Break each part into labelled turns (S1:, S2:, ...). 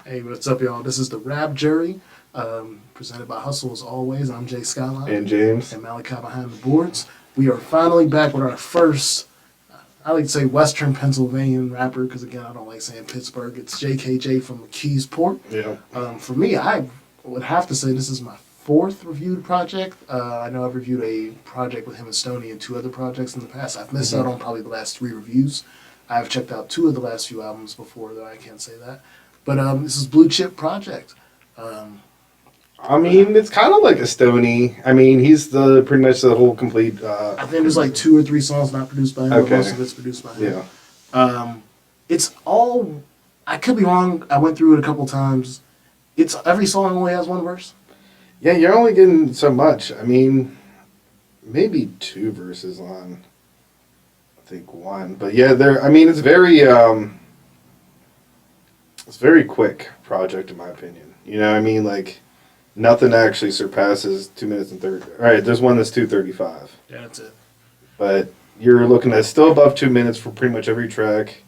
S1: Hey, what's up, y'all? This is the Rap Jury, presented by Hustle as always. I'm Jay Skyline
S2: And James.
S1: and Malachi behind the boards. We are finally back with our first, I like to say Western Pennsylvanian rapper, because again, I don't like saying Pittsburgh. It's JKJ from McKeesport.
S2: Yeah.
S1: For me, I would have to say this is my fourth reviewed project. I know I've reviewed a project with him and Stoney and two other projects in the past. I've missed out on probably the last three reviews. I've checked out two of the last few albums before, though I can't say that. But this is Blue Chip Project.
S2: I mean, it's kind of like a Stony. I mean, he's the pretty much the whole complete.
S1: I think there's like two or three songs not produced by him, but
S2: Okay.
S1: most of it's produced by him.
S2: Yeah.
S1: It's all. I could be wrong. I went through it a couple times. It's every song only has one verse.
S2: Yeah, you're only getting so much. I mean, maybe two verses on. I think one, but yeah, there. I mean, it's very. It's a very quick project in my opinion. You know what I mean? Like, nothing actually surpasses 2 minutes and 30. All right, there's one that's 2:35.
S1: Yeah, that's it.
S2: But you're looking at still above 2 minutes for pretty much every track,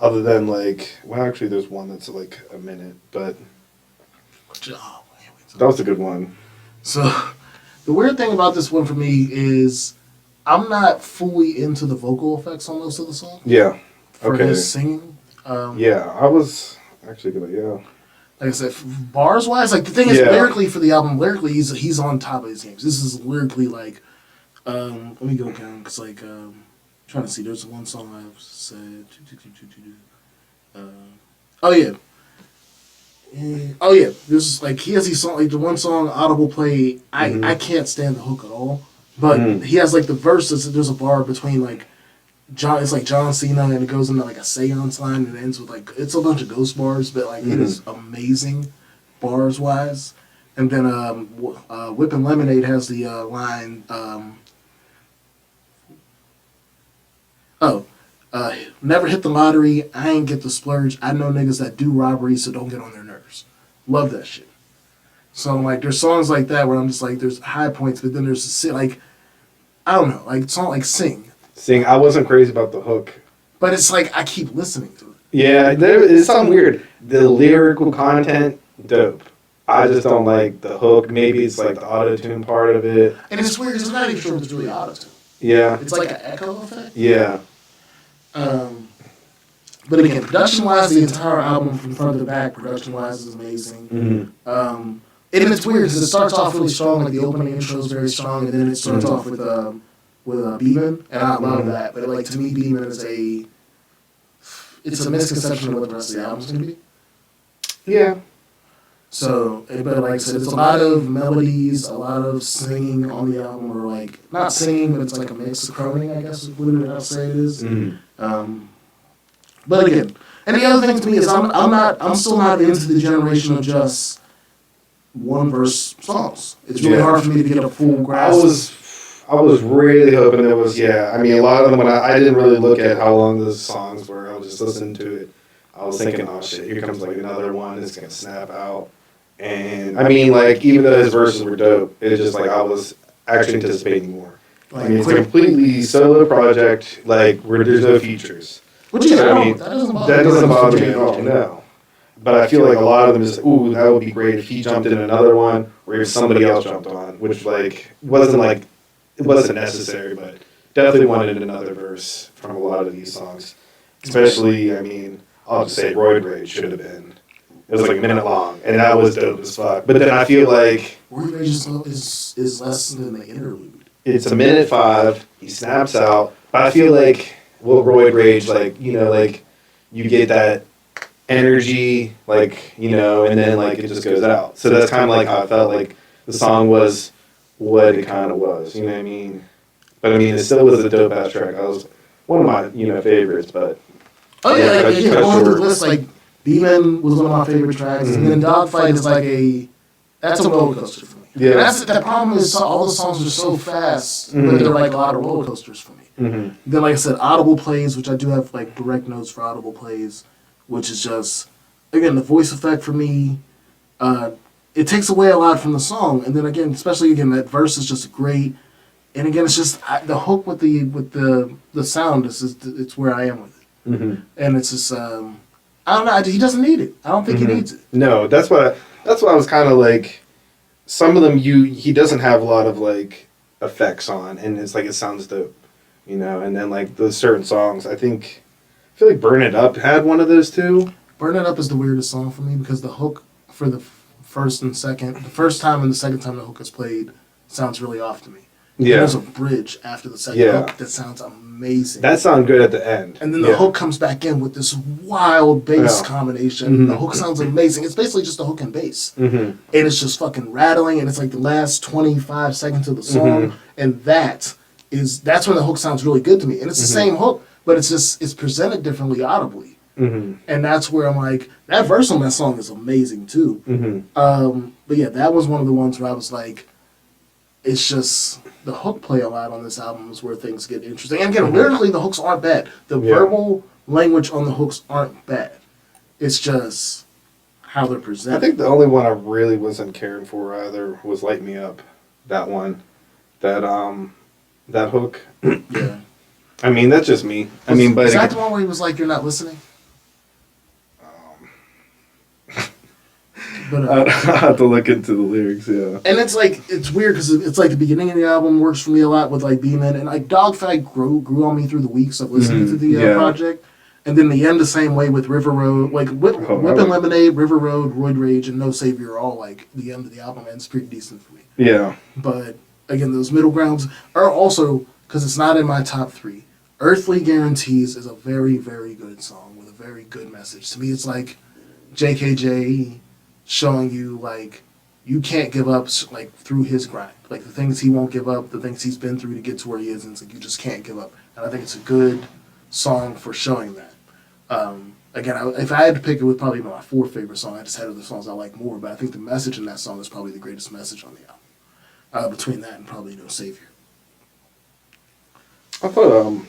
S2: other than like, well, actually, there's one that's like a minute, but
S1: Oh,
S2: that was a good one.
S1: so, the weird thing about this one for me is I'm not fully into the vocal effects on most of the songs
S2: Yeah.
S1: for
S2: Okay.
S1: his singing.
S2: Yeah, I was actually gonna. Yeah.
S1: Like I said, bars wise, like the thing is,
S2: Yeah.
S1: lyrically for the album, lyrically he's on top of his games. This is lyrically like, let me go count because like, trying to see. There's one song I've said. Oh yeah. Oh yeah. There's like he has these songs like the one song Audible Play. I can't stand the hook at all, but he has like the verses. There's a bar between like John. It's like John Cena, and it goes into like a seance line, and it ends with like it's a bunch of ghost bars, but like it is amazing, bars wise. And then Whippin' Lemonade has the line. Never hit the lottery. I ain't get the splurge. I know niggas that do robberies, so don't get on their nerves. Love that shit. So like, there's songs like that where I'm just like, there's high points, but then there's like, I don't know, like song like Sing.
S2: Sing. I wasn't crazy about the hook.
S1: But it's like I keep listening to it.
S2: Yeah, there is something weird. The lyrical content, dope. I just don't like the hook. Maybe it's like the auto tune part of it.
S1: And it's weird because I'm not even sure if it's really auto-tune.
S2: Yeah.
S1: It's like an echo effect.
S2: Yeah.
S1: But again, production-wise, the entire album from front to back, production-wise, is amazing.
S2: Mm-hmm.
S1: And it's weird because it starts off really strong, like the opening intro is very strong, and then it starts off with Beeman, and I love that. But like to me, Beeman is it's a misconception of what the rest of the album's gonna be.
S2: Yeah.
S1: So, but like I said, it's a lot of melodies, a lot of singing on the album, or like not singing, but it's like a mix of croning, I guess is what I'll say it is. But again, and the other thing to me is I'm still not into the generation of just one verse songs. It's really hard for me to get a full grasp.
S2: I was really hoping there was, yeah. I mean, a lot of them, when I didn't really look at how long the songs were, I was just listening to it. I was thinking, oh shit, here comes like another one, it's gonna snap out. And I mean, like, even though his verses were dope, it's just like I was actually anticipating more. I mean, it's a completely solo project, like, where there's no features.
S1: Which is,
S2: I mean,
S1: that doesn't
S2: bother me at all, no. But I feel like a lot of them is, ooh, that would be great if he jumped in another one, or if somebody else jumped on, which, like, it wasn't necessary, but definitely wanted another verse from a lot of these songs. Especially, I mean, I'll just say Roid Rage should have been. It was like a minute long, and that was dope as fuck. But then I feel like
S1: Roid Rage is less than the interlude.
S2: it's a minute 5, he snaps out, but I feel like, well, Roid Rage, like, you know, like, you get that energy, like, you know, and then, like, it just goes out. So that's kind of like how I felt like the song was what it kind of was, you know what I mean? But, I mean, it still was a dope-ass track. I was one of my, you know, favorites, but...
S1: Oh, yeah,
S2: cut
S1: going through
S2: short.
S1: the list, like, Beeman was one of my favorite tracks, and then Dogfight is like that's a roller coaster for me.
S2: Yeah.
S1: And that's the problem is all the songs are so fast, but they're like a lot of roller coasters for me.
S2: Mm-hmm.
S1: Then, like I said, Audible Plays, which I do have like direct notes for Audible Plays, which is just, again, the voice effect for me, it takes away a lot from the song. And then again, especially again, that verse is just great. And again, it's just the hook with the sound is just, it's where I am with it.
S2: Mm-hmm.
S1: And it's just I don't know. He doesn't need it. I don't think he needs it.
S2: No, that's what I was kind of like. Some of them he doesn't have a lot of like effects on, and it's like it sounds dope, you know. And then like those certain songs, I feel like "Burn It Up" had one of those too.
S1: "Burn It Up" is the weirdest song for me because the hook for the first time and the second time the hook is played sounds really off to me.
S2: Yeah.
S1: And there's a bridge after the second hook that sounds amazing.
S2: That sounds good at the end.
S1: And then the hook comes back in with this wild bass combination. Mm-hmm. The hook sounds amazing. It's basically just a hook and bass. Mm-hmm. And it's just fucking rattling, and it's like the last 25 seconds of the song. Mm-hmm. And that's when the hook sounds really good to me. And it's the same hook, but it's presented differently audibly. Mm-hmm. And that's where I'm like, that verse on that song is amazing too. Mm-hmm. But yeah, that was one of the ones where I was like, it's just the hook play a lot on this album is where things get interesting. And again, lyrically, the hooks aren't bad. The verbal language on the hooks aren't bad. It's just how they're presented.
S2: I think the only one I really wasn't caring for either was "Light Me Up." That one, that hook.
S1: Yeah.
S2: I mean, that's just me.
S1: But is that the one where he was like, "You're not listening"? But,
S2: I have to look into the lyrics, yeah.
S1: And it's like, it's weird because it's like the beginning of the album works for me a lot with like being in, and like Dogfight grew on me through the weeks of listening to the project. And then the end the same way with River Road, like Whip and Lemonade, River Road, Roid Rage, and No Savior are all like the end of the album ends pretty decent for me.
S2: Yeah.
S1: But again, those middle grounds are also, because it's not in my top 3. Earthly Guarantees is a very, very good song with a very good message. To me, it's like JKJ showing you like you can't give up like through his grind, like the things he won't give up, the things he's been through to get to where he is, and it's like you just can't give up. And I think it's a good song for showing that. Again, if I had to pick, it would probably be my 4th favorite song. I just had other songs I like more, but I think the message in that song is probably the greatest message on the album. Between that and probably No Savior.
S2: I thought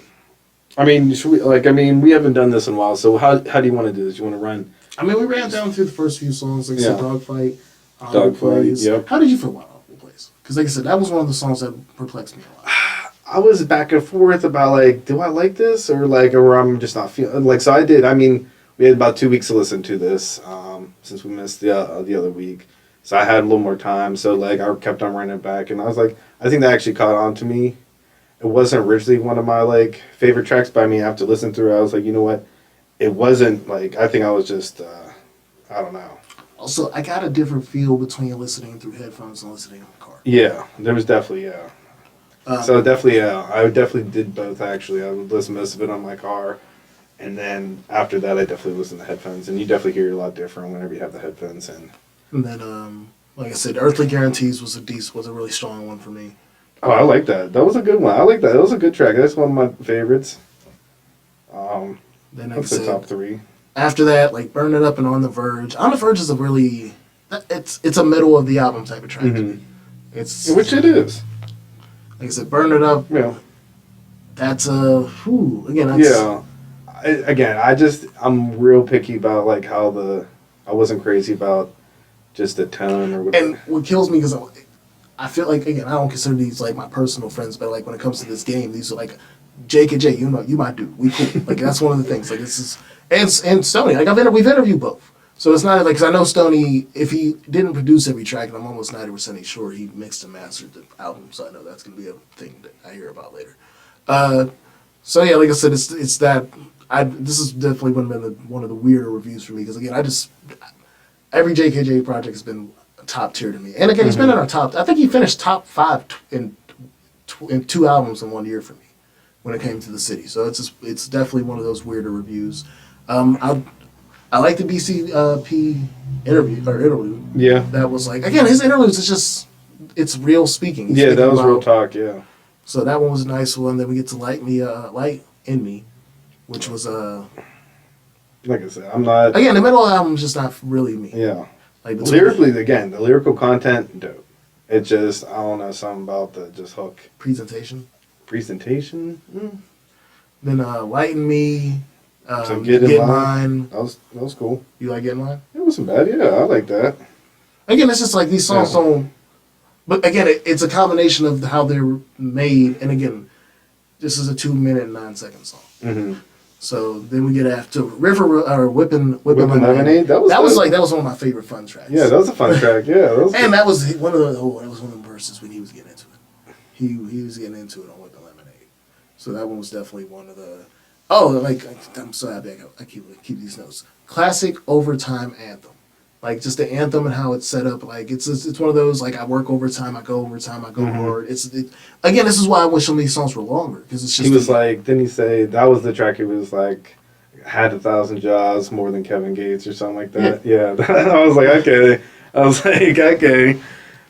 S2: we haven't done this in a while, so how do you want to do this? You want to run?
S1: I mean, we ran down through the first few songs, like I said, Dogfight,
S2: Dogfight, yep.
S1: How did you feel about Honorable Plays? Because like I said, that was one of the songs that perplexed me a lot.
S2: I was back and forth about like, do I like this or I'm just not feeling like. So I did. I mean, we had about 2 weeks to listen to this since we missed the other week, so I had a little more time. So like, I kept on running it back, and I was like, I think that actually caught on to me. It wasn't originally one of my like favorite tracks, but I mean, after listening through it, I was like, you know what? It wasn't like, I think I was just, I don't know.
S1: Also, I got a different feel between listening through headphones and listening in the car.
S2: Yeah, there was definitely, so definitely, I definitely did both actually. I would listen most of it on my car, and then after that, I definitely listen to headphones, and you definitely hear it a lot different whenever you have the headphones in.
S1: And then, like I said, Earthly Guarantees was a really strong one for me.
S2: Oh, I like that. That was a good one. I like that. That was a good track. That's one of my favorites.
S1: Then
S2: that's the top 3.
S1: After that, like Burn It Up and On the Verge. On the Verge is a really, it's a middle of the album type of track. Mm-hmm.
S2: Which it is.
S1: Like I said, Burn It Up.
S2: Yeah.
S1: That's again. That's,
S2: I'm real picky about like how I wasn't crazy about just the tone or whatever.
S1: And what kills me because I feel like, again, I don't consider these like my personal friends, but like when it comes to this game, these are like Jake and Jay, you my dude. We cool. Like that's one of the things. Like this is and Stoney. Like we've interviewed both, so it's not like, because I know Stoney, if he didn't produce every track, and I'm almost 90% sure he mixed and mastered the album, so I know that's gonna be a thing that I hear about later. So yeah, like I said, it's that. This is definitely one of the weirder reviews for me because again, every JKJ project has been top tier to me, and again, he's been in our top. I think he finished top 5 in 2 albums in 1 year for me when it came to the city. So it's definitely one of those weirder reviews. I like the BCP interview.
S2: Yeah,
S1: that was like, again, his interludes is it's real speaking.
S2: He's that was real talk. Yeah.
S1: So that one was a nice one. Then we get to Light in Me, which was
S2: like I said, I'm not.
S1: Again, the middle of the album is just not really me.
S2: Yeah. Like lyrically, again, the lyrical content, dope. It just, I don't know, something about the just hook.
S1: Presentation.
S2: Mm.
S1: Then Light in Me.
S2: So Get in Line. That was cool.
S1: You like Get in Line?
S2: It wasn't bad. Yeah, I like that.
S1: Again, it's just like these songs don't. But again, it's a combination of how they're made, and again, this is a 2 minute and 9 second song. Mm-hmm. So then we get after Whippin'
S2: Whippin'
S1: Lemonade.
S2: Lemonade? That was
S1: that was one of my favorite fun tracks.
S2: Yeah, that was a fun track. Yeah, that was
S1: and that was one of the verses when he was getting into it. He was getting into it on Whippin' Lemonade. So that one was definitely one of the. Oh, like I'm so happy I keep these notes. Classic overtime anthem. Like just the anthem and how it's set up. Like it's one of those like I work overtime, I go overtime, I go hard. Again, this is why I wish some of these songs were longer because it's just.
S2: He was like, didn't he say that was the track? He was like, had 1,000 jobs more than Kevin Gates or something like that. Yeah, I was like, okay. It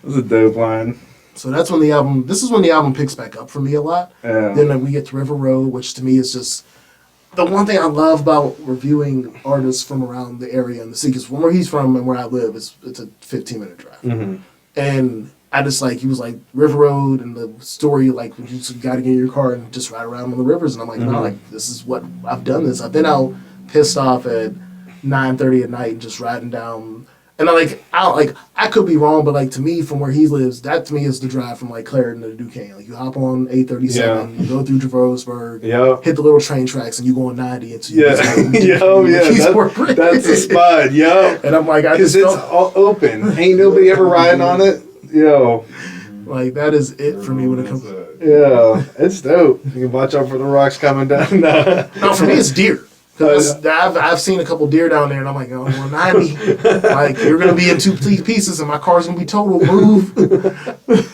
S2: was a dope line.
S1: So that's when the album. This is when the album picks back up for me a lot.
S2: Yeah.
S1: Then we get to River Road, which to me is just. The one thing I love about reviewing artists from around the area and the city, because from where he's from and where I live, it's a 15-minute drive.
S2: Mm-hmm.
S1: And I just like, he was like, River Road and the story, like, you just got to get in your car and just ride around on the rivers. And I'm like, no, like, this is what, I've done this. I've been out pissed off at 9:30 at night and just riding down. And I could be wrong, but like to me, from where he lives, that to me is the drive from like Clarendon to Duquesne. Like you hop on 837, you go through Javosburg, hit the little train tracks, and you go on 90 into
S2: that's the spot,
S1: And I'm like,
S2: because it's all open, ain't nobody ever riding on it,
S1: Like that is it for me when it comes.
S2: It's dope. You can watch out for the rocks coming down.
S1: No, for me it's deer. Because I've seen a couple deer down there, and I'm like, oh, 190. Like, you're going to be in two pieces, and my car's going to be total. Move.
S2: But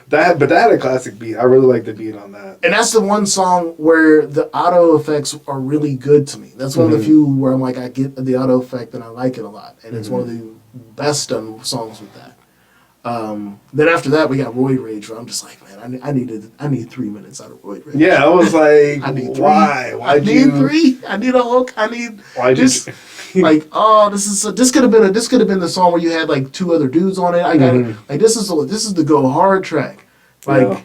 S2: that had a classic beat. I really like the beat on that.
S1: And that's the one song where the auto effects are really good to me. That's one of the few where I'm like, I get the auto effect, and I like it a lot. And it's one of the best done songs with that. Then after that, we got Roid Rage, where I'm just like, man, I need 3 minutes out of Roid Rage.
S2: Yeah, I was like,
S1: I need
S2: why?
S1: I need three. I need a hook. I need this. Like, oh, this could have been the song where you had like two other dudes on it. I got it. Like this is the go hard track. Like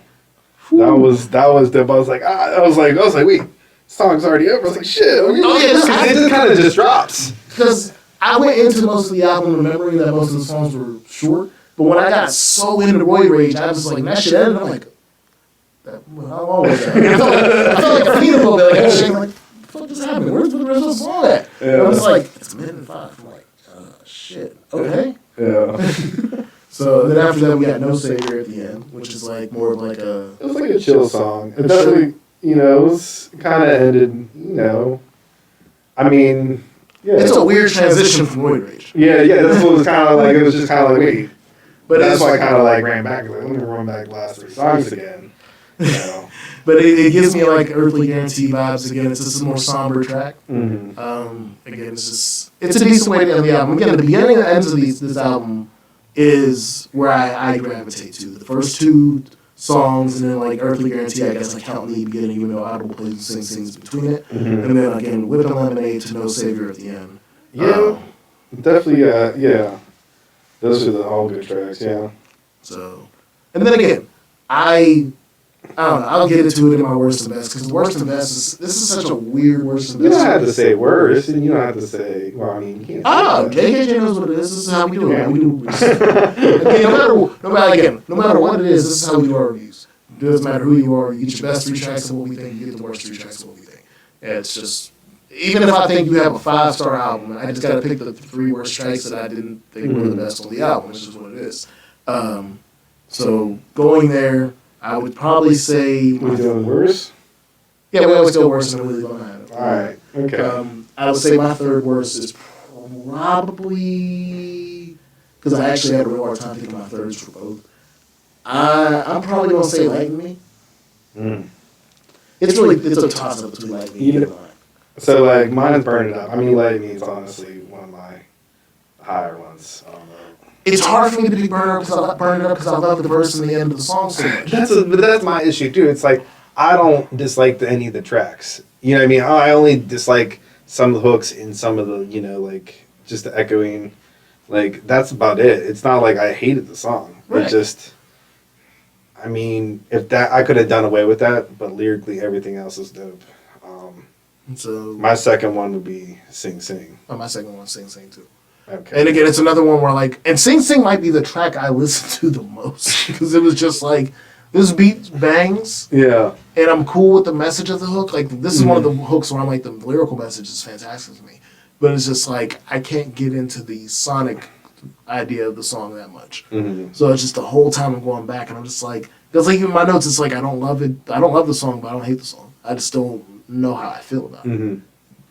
S2: that was dope. I was like, wait, song's already over. I was like, shit. It kind of just drops.
S1: Because I went into most of the album remembering that most of the songs were short. But when I got so into Roid Rage, I was like, that shit ended. I'm like, how long was that? I felt like a fiend a little bit. Like, I'm like, what the fuck just happened? Where's the rest of the song at? And I was like, it's a minute and 5. I'm like, shit. Okay.
S2: Yeah.
S1: So then after that, we got No Savior at the end, which is like more of like a.
S2: It was like a chill song. It definitely, it was kind of ended, I mean, yeah.
S1: It's a weird transition from Roid Rage.
S2: Yeah, that's what it was kind of like. It was just kind of like, wait. But that's why I kind of like ran back. Like, let me run back the last 3 songs again.
S1: But it gives me like Earthly Guarantee vibes again. It's just a more somber track.
S2: Mm-hmm.
S1: Again, it's a decent way to end the album. Again, the beginning and ends of this album is where I gravitate to. The first 2 songs and then like Earthly Guarantee, I guess I count the beginning, even though Audible plays and sings between it. Mm-hmm. And then again, Whippin' Lemonade to No Savior at the end.
S2: Yeah, definitely. Yeah. Those are all good tracks, yeah.
S1: So, and then again, I don't know. I'll get into it in my worst and best because the worst and best this is such a weird worst and best.
S2: You don't have to say worst, and you don't have to say. Well, I mean, you can't.
S1: Oh, JKJ knows what it is. This is how we do it. Yeah. We do. Okay, no matter what it is, this is how we do our reviews. It doesn't matter who you are. You get your best 3 tracks of what we think. You get the worst 3 tracks of what we think. It's just. Even if I think you have a 5-star album, I just got to pick the 3 worst tracks that I didn't think were the best on the album, which is what it is. So going there, I would probably say.
S2: We're doing worse?
S1: Yeah, we always go worse than we leave behind.
S2: All right. Okay.
S1: I would say my 3rd worst is probably because I actually had a real hard time picking my 3rds for both. I'm probably gonna say Like Me. It's a toss up between Like Me and Mine.
S2: So, like, mine's Burn It Up. I mean, Like Me is honestly one of my higher ones.
S1: It's hard for me to pick Burn It Up because I love the verse and the end of the song so much.
S2: But that's my issue, too. It's like, I don't dislike any of the tracks. You know what I mean? I only dislike some of the hooks in some of the, like, just the echoing. Like, that's about it. It's not like I hated the song. Right. It just, I mean, if that, I could have done away with that, but lyrically, everything else is dope.
S1: So
S2: my second one would be Sing Sing.
S1: Oh, my second one is Sing Sing too.
S2: Okay.
S1: And again, it's another one where and Sing Sing might be the track I listen to the most because it was just like this beat bangs,
S2: Yeah.
S1: and I'm cool with the message of the hook. Like this is one of the hooks where I'm like the lyrical message is fantastic to me, but it's just like I can't get into the sonic idea of the song that much. So it's just the whole time I'm going back, and I'm just like, because like in my notes, it's like I don't love it. I don't love the song, but I don't hate the song. I just don't know how I feel about it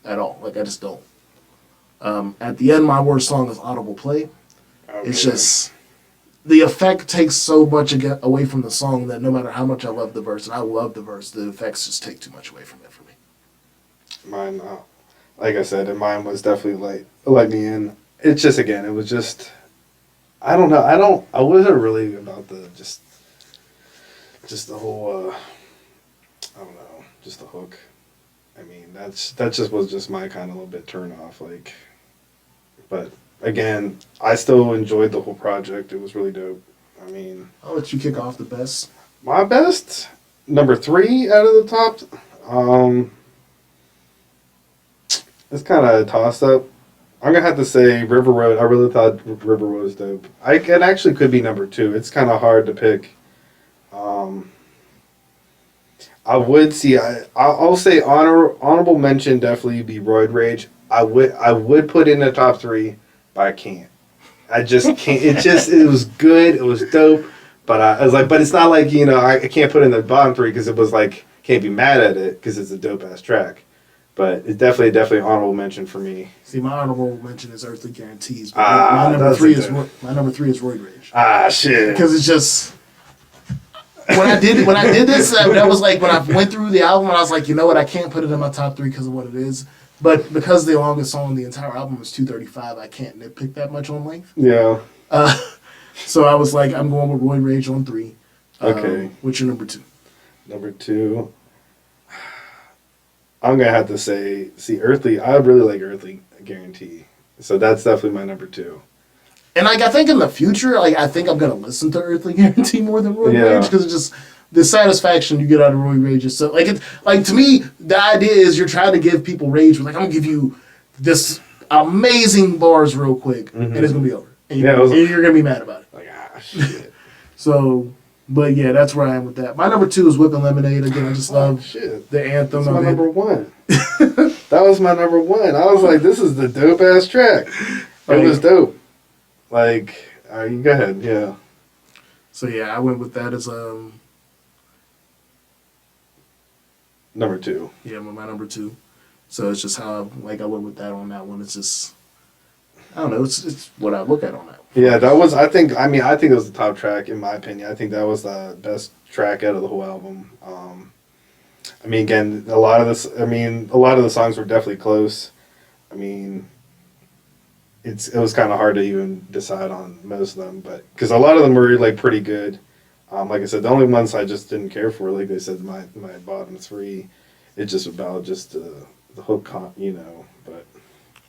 S1: at all. Like I just don't. At the end, my worst song is Audible Play.
S2: Okay.
S1: It's just the effect takes so much away from the song that no matter how much I love the verse, and I love the verse, the effects just take too much away from it for me.
S2: Mine, like I said, and mine was definitely let me in. It's just, again, it was just, I don't know. I wasn't really about just the whole, I don't know, just the hook. I mean, that just was just my kind of little bit turn off, like, but again, I still enjoyed the whole project. It was really dope. I mean,
S1: I'll let you kick off the best.
S2: my best, number 3 out of the top, it's kind of tossed up. I'm gonna have to say River Road. I really thought River Road was dope. It actually could be number 2. It's kind of hard to pick. I would see. I'll say honorable mention definitely be Roid Rage. I would put in the top 3, but I can't. I just can't. It was good. It was dope. But I was like, but it's not like, I can't put in the bottom 3 because it was like, can't be mad at it because it's a dope ass track. But it's definitely honorable mention for me.
S1: See, my honorable mention is Earthly Guarantees. But
S2: Ah,
S1: my number 3 is Roid Rage.
S2: Ah, shit.
S1: Because it's just when I did this, that was like when I went through the album and I was like, you know what, I can't put it in my top 3 because of what it is. But because the longest song on the entire album is 2:35, I can't nitpick that much on length.
S2: Yeah.
S1: So I was like, I'm going with Roid Rage on 3.
S2: Okay.
S1: What's your number 2?
S2: Number 2. I'm gonna have to say, Earthly. I really like Earthly Guarantee, so that's definitely my number 2.
S1: And like I think in the future, like I think I'm gonna listen to Earthly Guarantee more than Roid Rage because it's just the satisfaction you get out of Roid Rage is so like to me the idea is you're trying to give people rage. Like I'm gonna give you this amazing bars real quick, and it's gonna be over, and you're gonna be mad about it.
S2: Like shit.
S1: So. But yeah, that's where I am with that. My number 2 is Whippin' Lemonade. Again, I just love the anthem
S2: That's
S1: of
S2: my
S1: it.
S2: number 1. That was my number 1. I was like, this is the dope ass track. It was dope. Like, you go ahead, yeah.
S1: So yeah, I went with that as
S2: number 2.
S1: Yeah, my number 2. So it's just how I went with that on that one. It's just I don't know. It's what I look at on that.
S2: Yeah, that was. I think it was the top track in my opinion. I think that was the best track out of the whole album. I mean, again, a lot of the songs were definitely close. I mean, it was kind of hard to even decide on most of them, but because a lot of them were like pretty good. Like I said, the only ones I just didn't care for, like I said, my bottom 3. It's just about just the hook, but.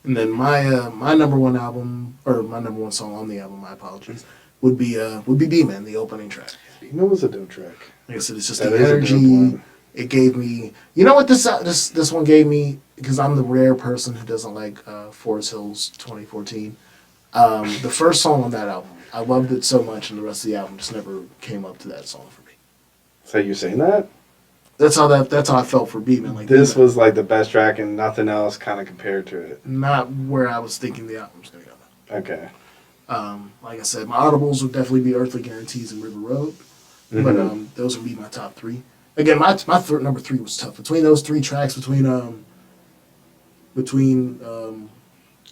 S1: And then my number 1 album, or my number 1 song on the album, my apologies, would be B-Man, the opening track.
S2: B-Man was a dope track.
S1: Like I said, it's just the energy it gave me. You know what this one gave me? Because I'm the rare person who doesn't like Forest Hills 2014. The first song on that album, I loved it so much, and the rest of the album just never came up to that song for me.
S2: So you're saying that?
S1: That's how I felt for B-Man. Like
S2: this was like the best track and nothing else kind of compared to it.
S1: Not where I was thinking the album was going to go.
S2: Okay.
S1: Like I said, my audibles would definitely be Earthly Guarantees and River Road, but those would be my top 3. Again, my number 3 was tough between those 3 tracks. Between
S2: Roid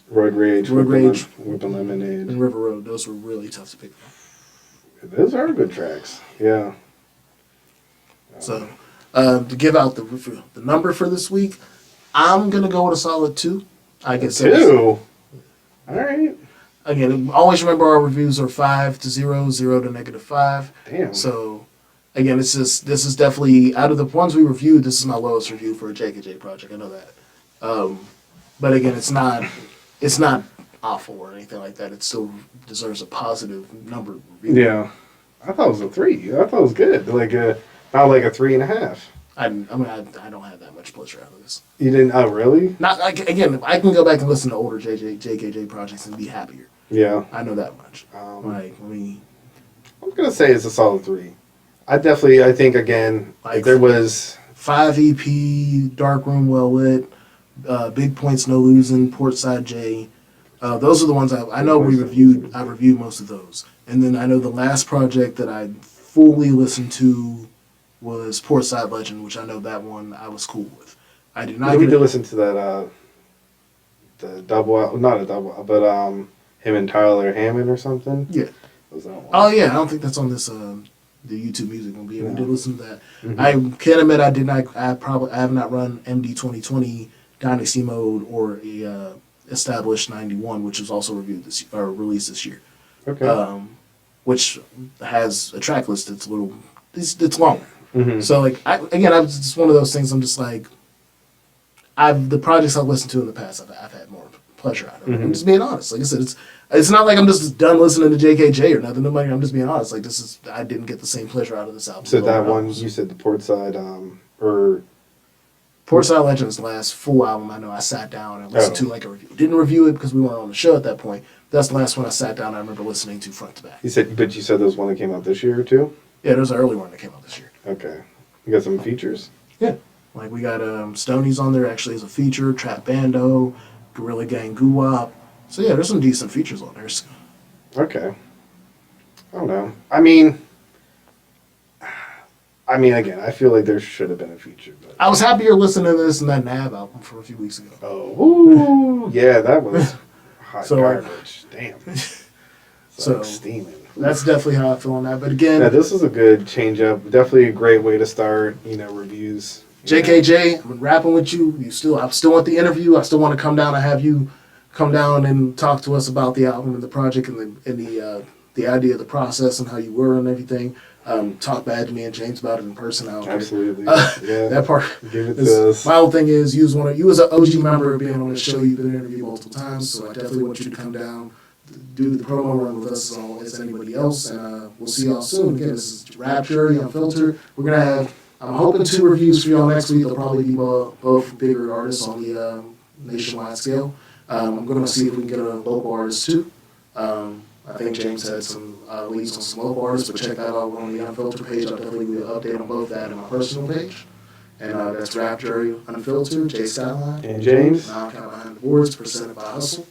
S2: Rage, Whippin' Lemonade,
S1: and River Road, those were really tough to pick from.
S2: Those are good tracks. Yeah.
S1: So. To give out the number for this week, I'm gonna go with a solid 2. I guess
S2: 2. All right.
S1: Again, always remember our reviews are 5 to 0, 0 to -5.
S2: Damn.
S1: So, again, this is definitely out of the ones we reviewed. This is my lowest review for a JKJ project. I know that. But again, it's not awful or anything like that. It still deserves a positive number review.
S2: Yeah. I thought it was a 3. I thought it was good. Like not like a 3.5.
S1: I don't have that much pleasure out of this.
S2: You didn't? Oh, really?
S1: Not like again. I can go back and listen to older JKJ projects and be happier.
S2: Yeah.
S1: I know that much.
S2: I'm
S1: I'm
S2: gonna say it's a solid 3. I think again,
S1: Like-
S2: if there was
S1: 5 EP, Dark Room, Well Lit, Big Points, No Losing, Portside J. Those are the ones I know we reviewed. I reviewed most of those, and then I know the last project that I fully listened to was Portside Legend, which I know that one I was cool with. I did not.
S2: we
S1: get
S2: did listen to that the double, not a double, but him and Tyler Hammond or something.
S1: Yeah.
S2: Was that one?
S1: Oh yeah, I don't think that's on this the YouTube Music one. But yeah, we
S2: No.
S1: did listen to that.
S2: Mhm.
S1: I can admit I did not. I have not run MD 2020 Dynasty mode or a established 91, which was also reviewed this or released this year.
S2: Okay.
S1: Which has a track list that's a little. It's long.
S2: Mhm.
S1: So like I was just one of those things. I'm just like, the projects I've listened to in the past, I've had more pleasure out of. I'm just being honest. Like I said, it's not like I'm just done listening to JKJ or nothing. I'm just being honest. Like I didn't get the same pleasure out of this album.
S2: So that one, you said the Portside, or
S1: Portside Legends' last full album. I know I sat down and listened to like a review. Didn't review it because we weren't on the show at that point. That's the last one I sat down. I remember listening to front to back.
S2: you said there was one that came out this year too.
S1: Yeah, there was an early one that came out this year.
S2: Okay. You got some features.
S1: Yeah. Like we got Stoney's on there actually as a feature, Trap Bando, Gorilla Gang Guwap. So yeah, there's some decent features on there.
S2: Okay. I don't know. I mean, again, I feel like there should have been a feature. But
S1: I was happier listening to this than that Nav album from a few weeks ago.
S2: oh, yeah, that was hot
S1: So,
S2: garbage. Damn.
S1: So-
S2: Steaming.
S1: That's definitely how I feel on that. But again,
S2: Yeah, this was a good change up. Definitely a great way to start. Reviews.
S1: JKJ, I'm rapping with you. I still want the interview. I still want to come down and have you come down and talk to us about the album and the project and the idea of the process and how you were and everything. Talk bad to me and James about it in person. I don't care.
S2: Absolutely. Yeah.
S1: That part.
S2: Give it to us.
S1: My whole thing is you as an OG member of being on the show. You've been interviewed multiple times, so I definitely want you to come down, do the promo run with us as anybody else, and we'll see y'all soon. Again, this is Rapture, Unfiltered. We're gonna have. I'm hoping 2 reviews for y'all next week. They'll probably be both bigger artists on the nationwide scale. I'm going to see if we can get a local artist too. I think James had some leads on some local artists, but check that out on the Unfiltered page. I'll definitely give you an update on both that and my personal page. And that's Rapture, Unfiltered, Jay Skyline.
S2: And James.
S1: Now I'm kind of behind the boards, presented by Hustle.